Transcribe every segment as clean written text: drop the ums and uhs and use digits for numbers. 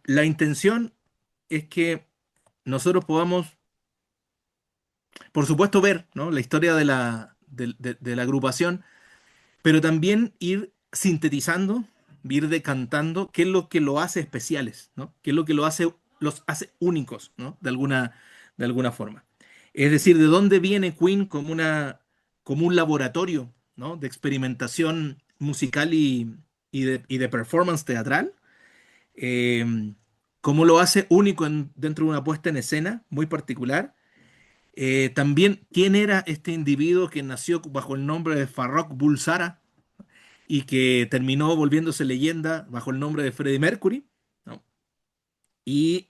La intención es que nosotros podamos, por supuesto, ver, ¿no?, la historia de la agrupación, pero también ir sintetizando, ir decantando qué es lo que lo hace especiales, ¿no? Qué es lo que los hace únicos, ¿no? De alguna forma. Es decir, de dónde viene Queen como un laboratorio, ¿no?, de experimentación musical y de performance teatral. eh, Cómo lo hace único dentro de una puesta en escena muy particular. También quién era este individuo que nació bajo el nombre de Farrokh Bulsara y que terminó volviéndose leyenda bajo el nombre de Freddie Mercury, ¿no? Y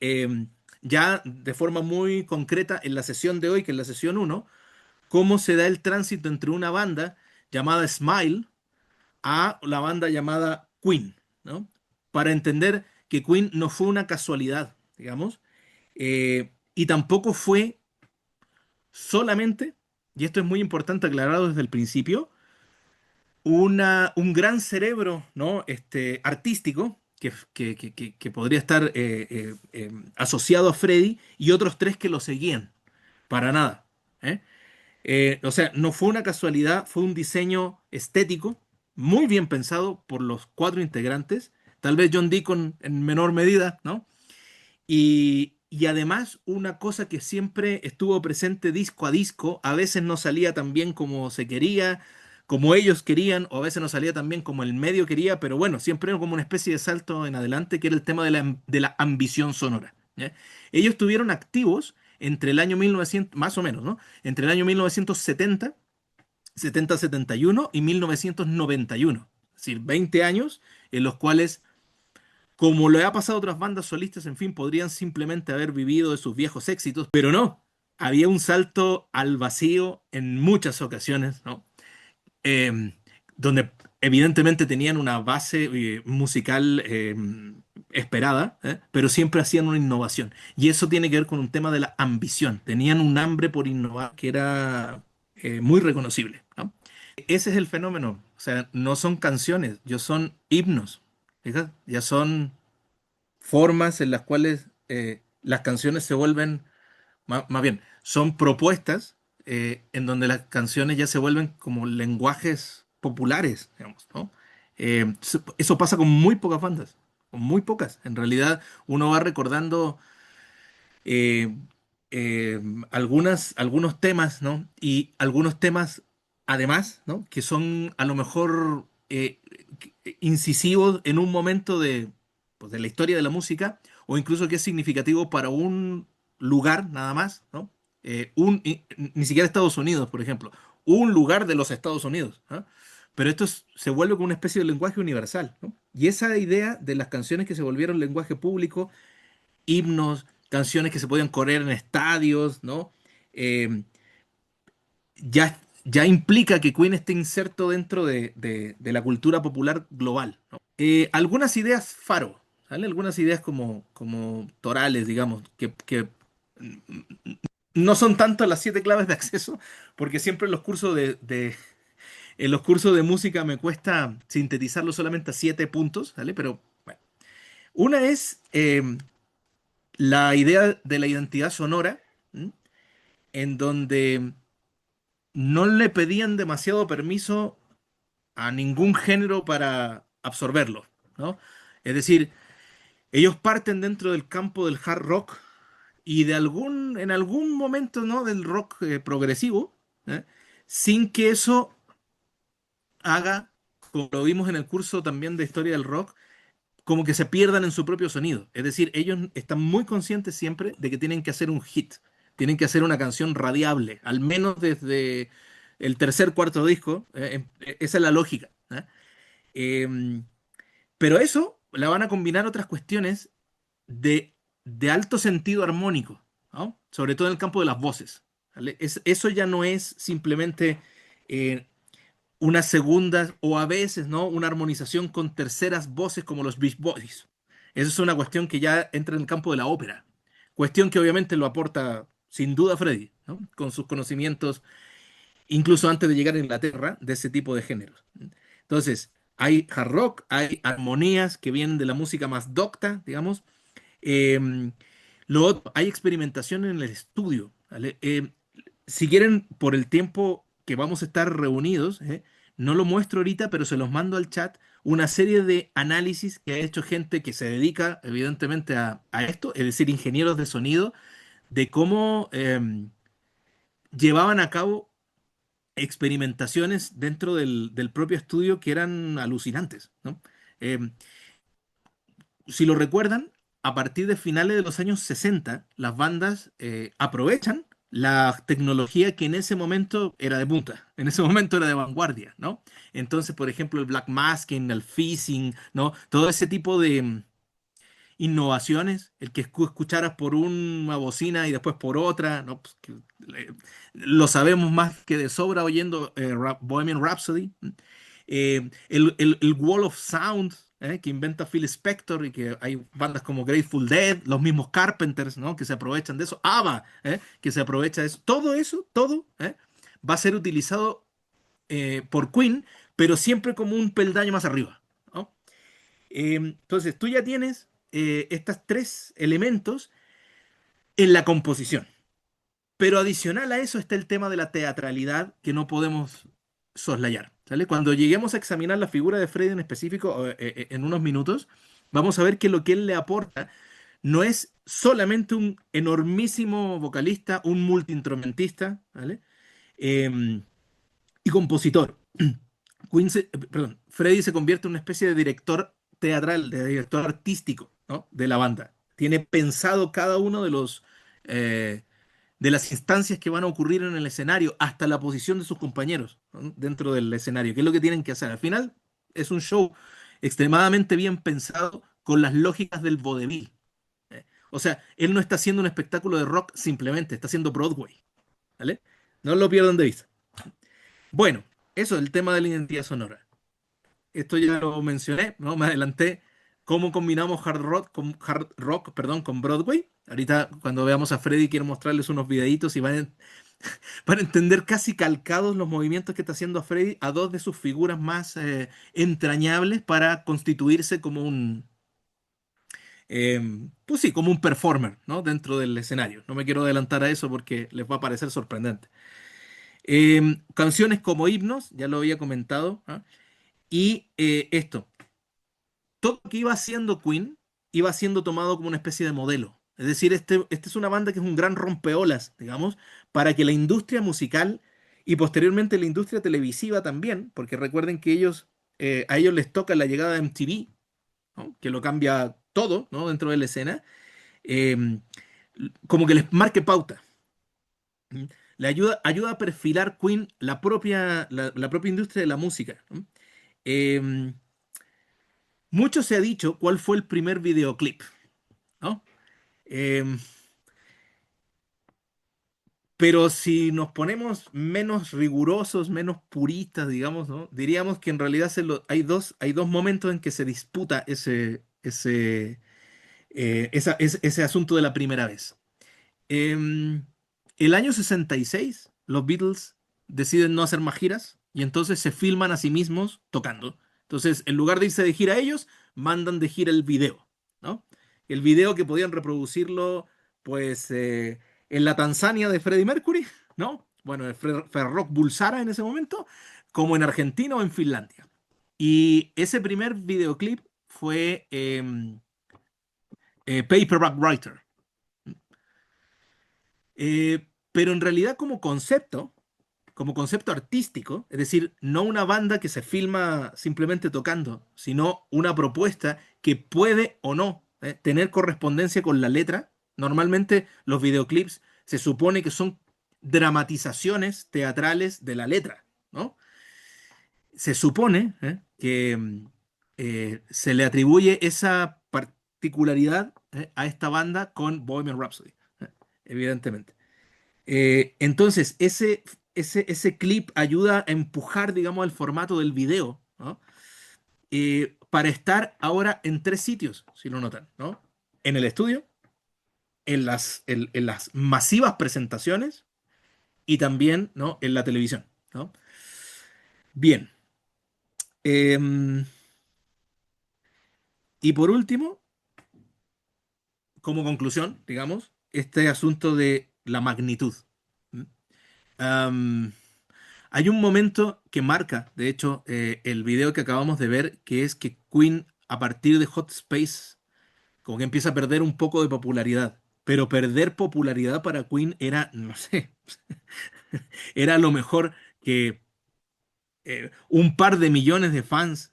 ya de forma muy concreta en la sesión de hoy, que es la sesión uno, cómo se da el tránsito entre una banda llamada Smile a la banda llamada Queen, ¿no? Para entender que Queen no fue una casualidad, digamos, y tampoco fue solamente, y esto es muy importante aclarado desde el principio, un gran cerebro, ¿no?, artístico que podría estar asociado a Freddy y otros tres que lo seguían. Para nada. ¿Eh? O sea, no fue una casualidad, fue un diseño estético muy bien pensado por los cuatro integrantes, tal vez John Deacon en menor medida, ¿no? Y además una cosa que siempre estuvo presente disco a disco, a veces no salía tan bien como se quería, como ellos querían, o a veces no salía tan bien como el medio quería, pero bueno, siempre era como una especie de salto en adelante, que era el tema de la ambición sonora. ¿Ya? Ellos estuvieron activos entre el año 1900, más o menos, ¿no? Entre el año 1970, 70-71 y 1991. Es decir, 20 años en los cuales, como le ha pasado a otras bandas solistas, en fin, podrían simplemente haber vivido de sus viejos éxitos, pero no. Había un salto al vacío en muchas ocasiones, ¿no? Eh, Donde evidentemente tenían una base musical esperada, pero siempre hacían una innovación. Y eso tiene que ver con un tema de la ambición. Tenían un hambre por innovar que era muy reconocible, ¿no? Ese es el fenómeno. O sea, no son canciones, ya son himnos. Fíjate, ya son formas en las cuales las canciones se vuelven, más bien, son propuestas en donde las canciones ya se vuelven como lenguajes populares, digamos, ¿no? Eso pasa con muy pocas bandas, con muy pocas. En realidad, uno va recordando eh, eh, algunos temas, ¿no? Y algunos temas, además, ¿no?, que son a lo mejor incisivos en un momento pues, de la historia de la música, o incluso que es significativo para un lugar nada más, ¿no? Ni siquiera Estados Unidos, por ejemplo, un lugar de los Estados Unidos, ¿ah? Pero esto se vuelve como una especie de lenguaje universal, ¿no? Y esa idea de las canciones que se volvieron lenguaje público, himnos, canciones que se podían correr en estadios, ¿no? Eh, ya implica que Queen esté inserto dentro de la cultura popular global, ¿no? Algunas ideas faro, ¿vale? Algunas ideas como torales, digamos, que no son tanto las 7 claves de acceso, porque siempre en los cursos de música me cuesta sintetizarlo solamente a 7 puntos, ¿vale? Pero bueno. Una es la idea de la identidad sonora, ¿m?, en donde no le pedían demasiado permiso a ningún género para absorberlo, ¿no? Es decir, ellos parten dentro del campo del hard rock y en algún momento, ¿no?, del rock progresivo, ¿eh?, sin que eso haga, como lo vimos en el curso también de historia del rock, como que se pierdan en su propio sonido. Es decir, ellos están muy conscientes siempre de que tienen que hacer un hit, tienen que hacer una canción radiable, al menos desde el tercer, cuarto disco. Esa es la lógica, ¿eh? Eh, pero eso la van a combinar otras cuestiones de alto sentido armónico, ¿no? Sobre todo en el campo de las voces, ¿vale? Eso ya no es simplemente eh, una segunda o a veces, ¿no?, una armonización con terceras voces como los Beach Boys. Eso es una cuestión que ya entra en el campo de la ópera. Cuestión que obviamente lo aporta sin duda Freddy, ¿no?, con sus conocimientos, incluso antes de llegar a Inglaterra, de ese tipo de géneros. Entonces, hay hard rock, hay armonías que vienen de la música más docta, digamos. Eh, lo otro, hay experimentación en el estudio, ¿vale? Si quieren, por el tiempo que vamos a estar reunidos, no lo muestro ahorita, pero se los mando al chat, una serie de análisis que ha hecho gente que se dedica evidentemente a esto, es decir, ingenieros de sonido, de cómo llevaban a cabo experimentaciones dentro del propio estudio que eran alucinantes, ¿no? Eh, si lo recuerdan, a partir de finales de los años 60, las bandas aprovechan la tecnología que en ese momento era de punta, en ese momento era de vanguardia, ¿no? Entonces, por ejemplo, el black masking, el phasing, ¿no? Todo ese tipo de innovaciones, el que escucharas por una bocina y después por otra, ¿no? Pues lo sabemos más que de sobra oyendo Bohemian Rhapsody. El Wall of Sound, que inventa Phil Spector y que hay bandas como Grateful Dead, los mismos Carpenters, ¿no? Que se aprovechan de eso, ABBA, que se aprovecha de eso. Todo eso, todo, va a ser utilizado por Queen, pero siempre como un peldaño más arriba, ¿no? Entonces, tú ya tienes estos tres elementos en la composición. Pero adicional a eso está el tema de la teatralidad que no podemos soslayar. ¿Sale? Cuando lleguemos a examinar la figura de Freddy en específico en unos minutos, vamos a ver que lo que él le aporta no es solamente un enormísimo vocalista, un multiinstrumentista, ¿vale? Eh, y compositor. Perdón, Freddy se convierte en una especie de director teatral, de director artístico, ¿no? De la banda. Tiene pensado cada uno eh, de las instancias que van a ocurrir en el escenario, hasta la posición de sus compañeros, ¿no? Dentro del escenario, qué es lo que tienen que hacer. Al final es un show extremadamente bien pensado con las lógicas del vodevil. O sea, él no está haciendo un espectáculo de rock simplemente, está haciendo Broadway, ¿vale? No lo pierdan de vista. Bueno, eso, el tema de la identidad sonora. Esto ya lo mencioné, ¿no? Me adelanté. ¿Cómo combinamos hard rock, perdón, con Broadway? Ahorita, cuando veamos a Freddy, quiero mostrarles unos videitos y van a entender casi calcados los movimientos que está haciendo a Freddy a dos de sus figuras más entrañables para constituirse como pues sí, como un performer, ¿no? Dentro del escenario. No me quiero adelantar a eso porque les va a parecer sorprendente. Canciones como himnos, ya lo había comentado, ¿ah? Y esto, todo lo que iba haciendo Queen iba siendo tomado como una especie de modelo. Es decir, este es una banda que es un gran rompeolas, digamos, para que la industria musical y posteriormente la industria televisiva también, porque recuerden que a ellos les toca la llegada de MTV, ¿no? Que lo cambia todo, ¿no? Dentro de la escena, eh, como que les marque pauta. ¿Mm? Ayuda a perfilar Queen la propia industria de la música, ¿no? Eh, Mucho se ha dicho cuál fue el primer videoclip, ¿no? Eh, pero si nos ponemos menos rigurosos, menos puristas, digamos, ¿no? Diríamos que en realidad hay dos momentos en que se disputa ese asunto de la primera vez. En el año 66, los Beatles deciden no hacer más giras y entonces se filman a sí mismos tocando. Entonces, en lugar de irse de gira ellos, mandan de gira el video, ¿no? El video que podían reproducirlo, pues, en la Tanzania de Freddie Mercury, ¿no? Bueno, el Ferrock Bulsara en ese momento, como en Argentina o en Finlandia. Y ese primer videoclip fue Paperback Writer. Pero en realidad como concepto artístico, es decir, no una banda que se filma simplemente tocando, sino una propuesta que puede o no tener correspondencia con la letra. Normalmente los videoclips se supone que son dramatizaciones teatrales de la letra, ¿no? Se supone que se le atribuye esa particularidad a esta banda con Bohemian Rhapsody, evidentemente. Entonces, ese clip ayuda a empujar, digamos, el formato del video, ¿no? Para estar ahora en tres sitios, si lo notan, ¿no? En el estudio, en las masivas presentaciones y también, ¿no? En la televisión, ¿no? Bien, Em, y por último, como conclusión, digamos, este asunto de la magnitud. ¿Mm? Am, Hay un momento que marca, de hecho, el video que acabamos de ver, que es que Queen, a partir de Hot Space, como que empieza a perder un poco de popularidad. Pero perder popularidad para Queen era, no sé, era lo mejor que un par de millones de fans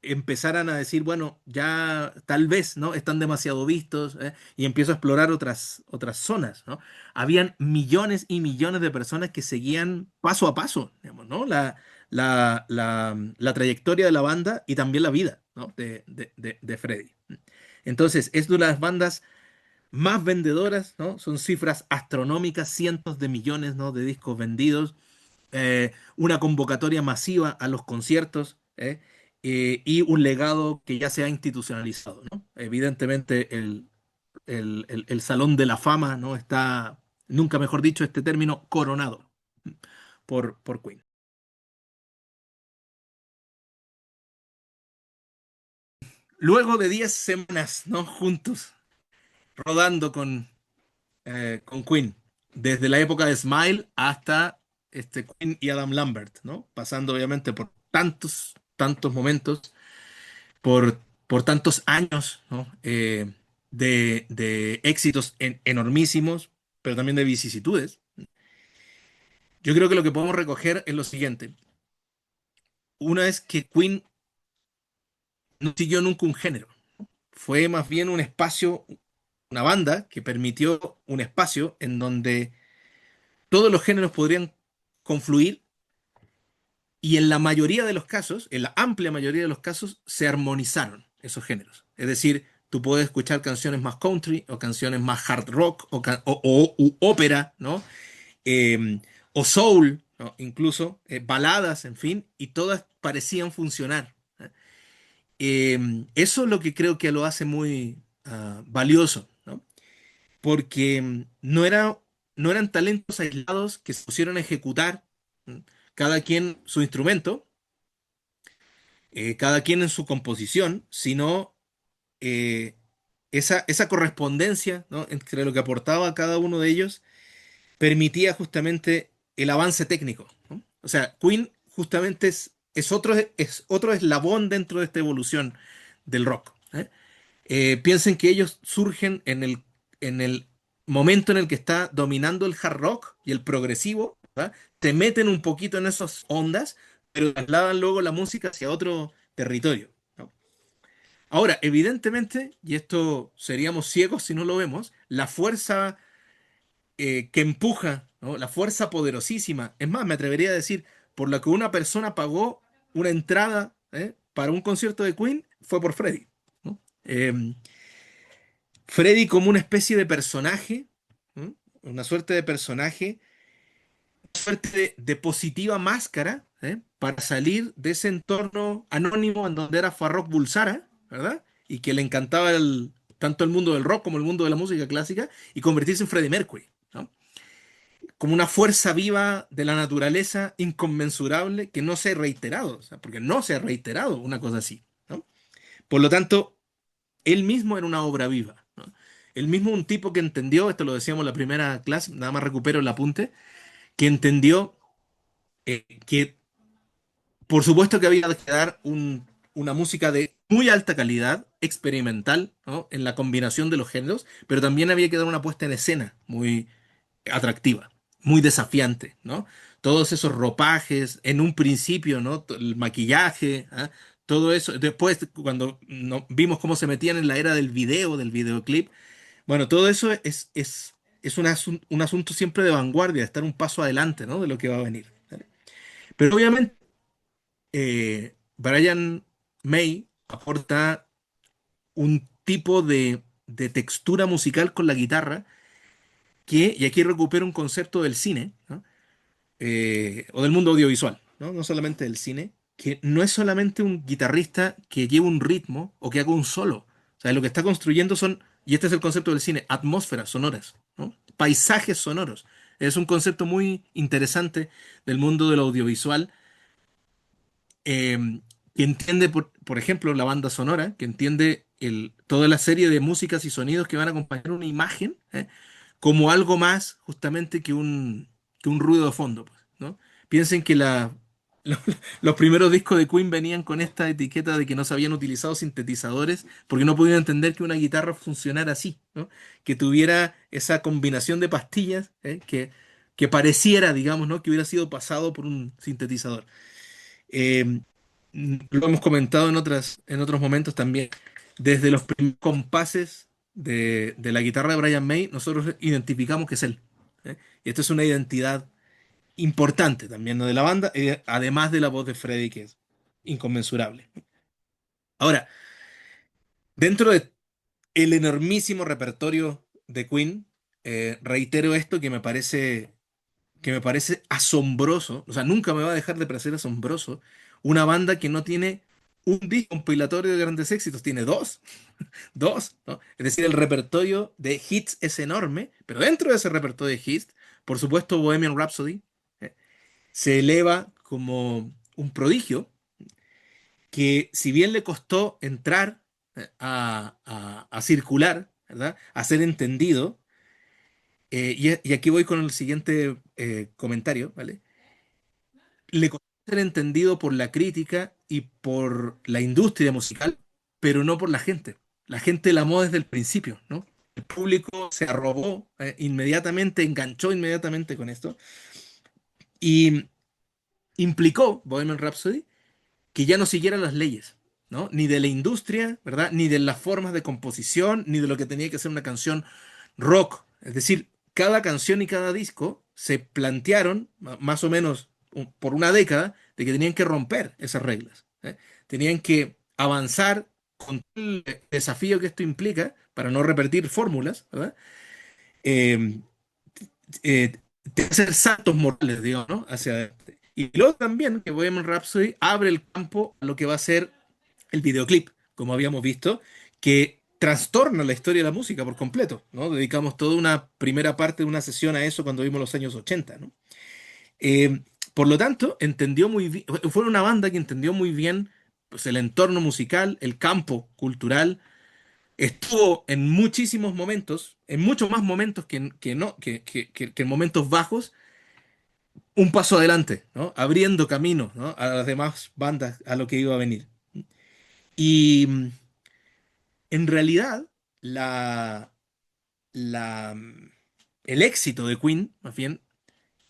empezaran a decir, bueno, ya tal vez, ¿no? Están demasiado vistos, y empiezo a explorar otras zonas, ¿no? Habían millones y millones de personas que seguían paso a paso, digamos, ¿no? La trayectoria de la banda y también la vida, ¿no? De Freddie. Entonces, es de las bandas más vendedoras, ¿no? Son cifras astronómicas, cientos de millones, ¿no? de discos vendidos, una convocatoria masiva a los conciertos, y un legado que ya se ha institucionalizado, ¿no? Evidentemente el Salón de la Fama, ¿no? Está, nunca mejor dicho este término, coronado por Queen. Luego de 10 semanas, ¿no? juntos, rodando con Queen, desde la época de Smile hasta Queen y Adam Lambert, ¿no? Pasando obviamente por tantos, tantos momentos, por tantos años, ¿no? De éxitos enormísimos, pero también de vicisitudes. Yo creo que lo que podemos recoger es lo siguiente. Una es que Queen no siguió nunca un género, fue más bien un espacio, una banda que permitió un espacio en donde todos los géneros podrían confluir. Y en la mayoría de los casos, en la amplia mayoría de los casos, se armonizaron esos géneros. Es decir, tú puedes escuchar canciones más country o canciones más hard rock o ópera, ¿no? Eh, o soul, ¿no? Incluso baladas, en fin, y todas parecían funcionar. Eso es lo que creo que lo hace muy valioso, ¿no? Porque no eran talentos aislados que se pusieron a ejecutar, ¿no? Cada quien su instrumento, cada quien en su composición, sino eh, esa correspondencia, ¿no? entre lo que aportaba cada uno de ellos permitía justamente el avance técnico, ¿no? O sea, Queen justamente es otro eslabón dentro de esta evolución del rock. Piensen que ellos surgen en el momento en el que está dominando el hard rock y el progresivo, ¿verdad? Te meten un poquito en esas ondas, pero trasladan luego la música hacia otro territorio, ¿no? Ahora, evidentemente, y esto seríamos ciegos si no lo vemos, la fuerza que empuja, ¿no? La fuerza poderosísima, es más, me atrevería a decir, por la que una persona pagó una entrada para un concierto de Queen, fue por Freddie, ¿no? Freddy como una especie de personaje, ¿m? Una suerte de personaje, una suerte de positiva máscara, para salir de ese entorno anónimo en donde era Farrokh Bulsara, ¿verdad? Y que le encantaba tanto el mundo del rock como el mundo de la música clásica, y convertirse en Freddie Mercury, ¿no? Como una fuerza viva de la naturaleza inconmensurable que no se ha reiterado, o sea, porque no se ha reiterado una cosa así, ¿no? Por lo tanto, él mismo era una obra viva, ¿no? Él mismo un tipo que entendió, esto lo decíamos en la primera clase, nada más recupero el apunte, que entendió que por supuesto que había que dar una música de muy alta calidad, experimental, ¿no? en la combinación de los géneros, pero también había que dar una puesta en escena muy atractiva, muy desafiante, ¿no? Todos esos ropajes, en un principio, ¿no? El maquillaje, ¿ah? Todo eso. Después, cuando vimos cómo se metían en la era del video, del videoclip, bueno, todo eso es un asunto siempre de vanguardia, estar un paso adelante, ¿no? de lo que va a venir. ¿Vale? Pero obviamente, Brian May aporta un tipo de textura musical con la guitarra que, y aquí recupero un concepto del cine, ¿no? O del mundo audiovisual, ¿no? No solamente del cine, que no es solamente un guitarrista que lleva un ritmo o que haga un solo. O sea, lo que está construyendo son, y este es el concepto del cine, atmósferas sonoras, ¿no? Paisajes sonoros. Es un concepto muy interesante del mundo del audiovisual, eh, que entiende, por ejemplo, la banda sonora, que entiende toda la serie de músicas y sonidos que van a acompañar una imagen, como algo más justamente que un ruido de fondo, pues, ¿no? Piensen que los, los primeros discos de Queen venían con esta etiqueta de que no se habían utilizado sintetizadores porque no podían entender que una guitarra funcionara así, ¿no? Que tuviera esa combinación de pastillas, que pareciera, digamos, ¿no? Que hubiera sido pasado por un sintetizador. Eh, lo hemos comentado en otros momentos también. Desde los primeros compases de la guitarra de Brian May, nosotros identificamos que es él. ¿Eh? Y esto es una identidad importante también, ¿no? De la banda, además de la voz de Freddie, que es inconmensurable. Ahora, dentro de el enormísimo repertorio de Queen, reitero esto que me parece asombroso, o sea, nunca me va a dejar de parecer asombroso, una banda que no tiene un disco compilatorio de grandes éxitos, tiene dos, ¿no? Es decir, el repertorio de hits es enorme, pero dentro de ese repertorio de hits, por supuesto, Bohemian Rhapsody se eleva como un prodigio que si bien le costó entrar a circular, ¿verdad? A ser entendido, y aquí voy con el siguiente comentario, ¿vale? Le costó ser entendido por la crítica y por la industria musical, pero no por la gente. La gente la amó desde el principio, ¿no? El público se arrobó inmediatamente, enganchó inmediatamente con esto y implicó Bohemian Rhapsody que ya no siguiera las leyes, ¿no? Ni de la industria, ¿verdad? Ni de las formas de composición, ni de lo que tenía que ser una canción rock. Es decir, cada canción y cada disco se plantearon, más o menos por una década, de que tenían que romper esas reglas. Tenían que avanzar con el desafío que esto implica para no repetir fórmulas, ¿verdad? Eh, eh, de hacer saltos morales, digamos, ¿no? Hacia adelante. Y luego también que Bohemian Rhapsody abre el campo a lo que va a ser el videoclip, como habíamos visto, que trastorna la historia de la música por completo, ¿no? Dedicamos toda una primera parte de una sesión a eso cuando vimos los años 80, ¿no? Eh, por lo tanto, entendió muy bien, fue una banda que entendió muy bien pues, el entorno musical, el campo cultural, estuvo en muchísimos momentos, en muchos más momentos que no, que en momentos bajos, un paso adelante, ¿no? Abriendo camino, ¿no? A las demás bandas, a lo que iba a venir. Y en realidad, la, la, el éxito de Queen, más bien,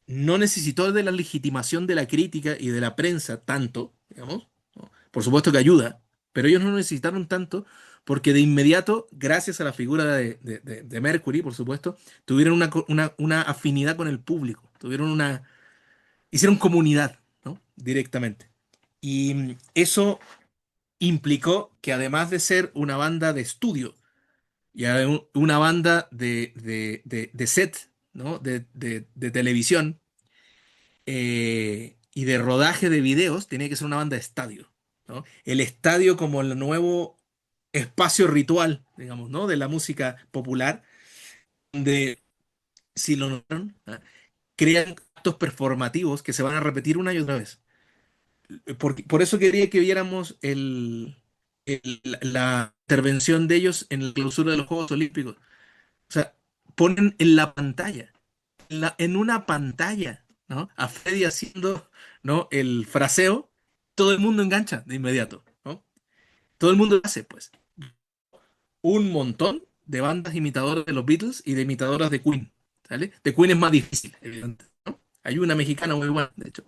no necesitó de la legitimación de la crítica y de la prensa tanto, digamos, ¿no? Por supuesto que ayuda, pero ellos no necesitaron tanto porque de inmediato, gracias a la figura de Mercury, por supuesto, tuvieron una afinidad con el público, hicieron comunidad, ¿no? Directamente. Y eso implicó que además de ser una banda de estudio, una banda de set, ¿no? De televisión y de rodaje de videos, tenía que ser una banda de estadio, ¿no? El estadio como el nuevo espacio ritual, digamos, ¿no? De la música popular, donde, si lo notaron, crean actos performativos que se van a repetir una y otra vez. Por eso quería que viéramos la intervención de ellos en la clausura de los Juegos Olímpicos. O sea, ponen en la pantalla, en una pantalla, ¿no? A Freddy haciendo, ¿no? El fraseo, todo el mundo engancha de inmediato, ¿no? Todo el mundo lo hace, pues. Un montón de bandas imitadoras de los Beatles y de imitadoras de Queen, ¿sale? De Queen es más difícil, evidentemente, ¿no? Hay una mexicana muy buena, de hecho.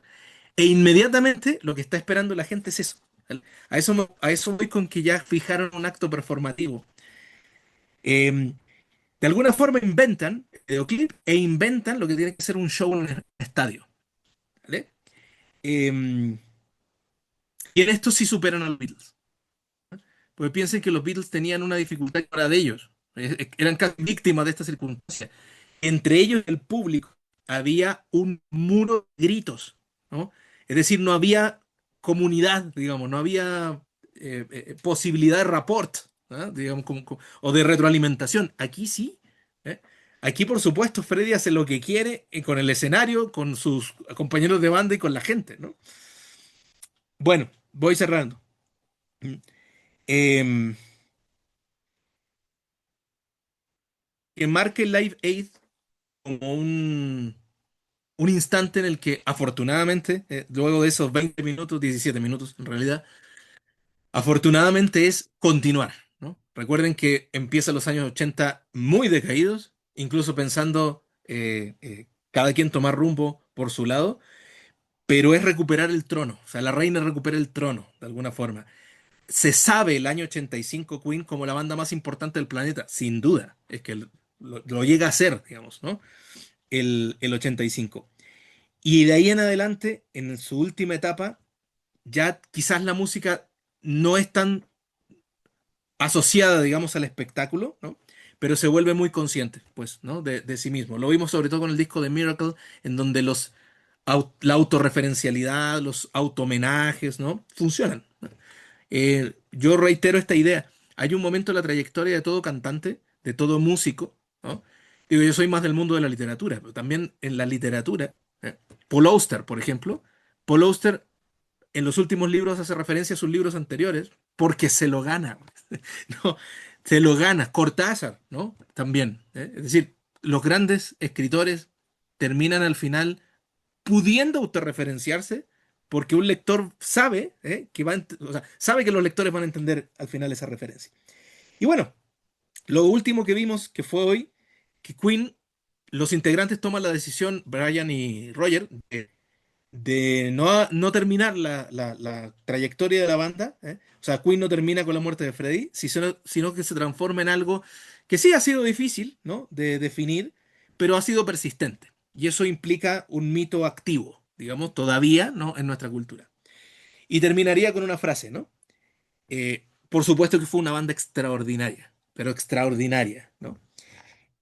E inmediatamente lo que está esperando la gente es eso. ¿Vale? A eso voy con que ya fijaron un acto performativo. Eh, de alguna forma inventan el videoclip e inventan lo que tiene que ser un show en el estadio. ¿Vale? Eh, y en esto sí superan a los Beatles. Porque piensen que los Beatles tenían una dificultad que era de ellos. Eran casi víctimas de esta circunstancia. Entre ellos y el público había un muro de gritos, ¿no? Es decir, no había comunidad, digamos, no había posibilidad de rapport, ¿no? Digamos, o de retroalimentación. Aquí sí. ¿Eh? Aquí, por supuesto, Freddy hace lo que quiere con el escenario, con sus compañeros de banda y con la gente, ¿no? Bueno, voy cerrando. Em, que marque Live Aid como un instante en el que afortunadamente, luego de esos 20 minutos, 17 minutos en realidad, afortunadamente es continuar, ¿no? Recuerden que empieza los años 80 muy decaídos, incluso pensando cada quien tomar rumbo por su lado, pero es recuperar el trono, o sea, la reina recupera el trono de alguna forma. Se sabe el año 85 Queen como la banda más importante del planeta, sin duda, es que lo llega a ser, digamos, ¿no? El 85. Y de ahí en adelante, en su última etapa, ya quizás la música no es tan asociada, digamos, al espectáculo, ¿no? Pero se vuelve muy consciente, pues, ¿no? De sí mismo. Lo vimos sobre todo con el disco de Miracle, en donde la autorreferencialidad, los automenajes, ¿no? Funcionan. Yo reitero esta idea. Hay un momento en la trayectoria de todo cantante, de todo músico, ¿no? Digo, yo soy más del mundo de la literatura, pero también en la literatura. ¿eh? Paul Auster, por ejemplo. Paul Auster en los últimos libros hace referencia a sus libros anteriores porque se lo gana, ¿no? Se lo gana. Cortázar, ¿no? También. Es decir, los grandes escritores terminan al final pudiendo autorreferenciarse porque un lector sabe, que o sea, sabe que los lectores van a entender al final esa referencia. Y bueno, lo último que vimos, que fue hoy, que Queen, los integrantes toman la decisión, Brian y Roger, de no terminar la trayectoria de la banda. O sea, Queen no termina con la muerte de Freddie, sino que se transforma en algo que sí ha sido difícil, ¿no? De definir, pero ha sido persistente. Y eso implica un mito activo, digamos, todavía, ¿no? En nuestra cultura. Y terminaría con una frase, ¿no? Por supuesto que fue una banda extraordinaria, pero extraordinaria, ¿no?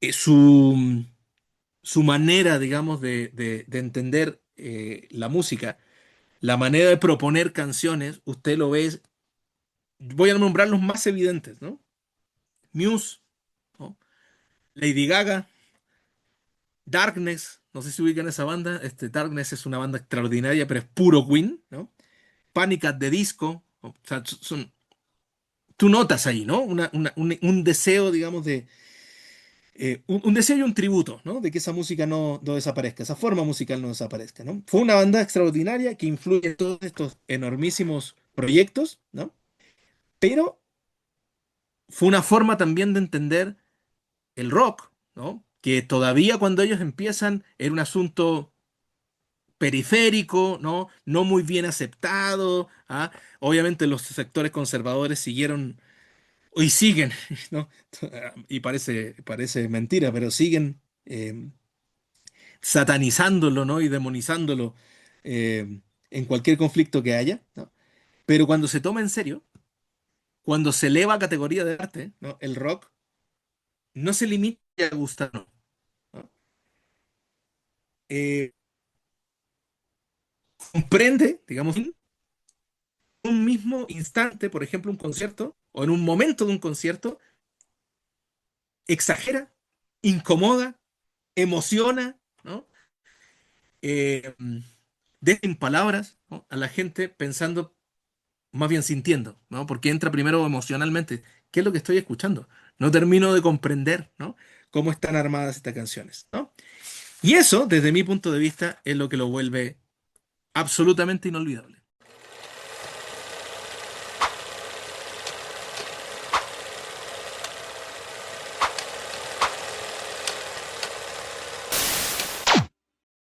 Su manera, digamos, de entender la música, la manera de proponer canciones, usted lo ve, voy a nombrar los más evidentes, ¿no? Muse, ¿no? Lady Gaga, Darkness, no sé si ubican esa banda, Darkness es una banda extraordinaria, pero es puro Queen, ¿no? Panic at the Disco, ¿no? O sea, tú notas ahí, ¿no? Un deseo, digamos, un deseo y un tributo, ¿no? De que esa música no desaparezca, esa forma musical no desaparezca, ¿no? Fue una banda extraordinaria que influye en todos estos enormísimos proyectos, ¿no? Pero fue una forma también de entender el rock, ¿no? Que todavía cuando ellos empiezan era un asunto periférico, ¿no? No muy bien aceptado. ¿Ah? Obviamente los sectores conservadores siguieron y siguen, ¿no? Y parece mentira, pero siguen satanizándolo, ¿no? Y demonizándolo en cualquier conflicto que haya, ¿no? Pero cuando se toma en serio, cuando se eleva a categoría de arte, ¿no? El rock no se limita a gustar, ¿no? Eh, comprende, digamos, en un mismo instante, por ejemplo, un concierto, o en un momento de un concierto, exagera, incomoda, emociona, ¿no? Eh, deja en palabras, ¿no? A la gente pensando, más bien sintiendo, ¿no? Porque entra primero emocionalmente. ¿Qué es lo que estoy escuchando? No termino de comprender, ¿no? Cómo están armadas estas canciones, ¿no? Y eso, desde mi punto de vista, es lo que lo vuelve absolutamente inolvidable.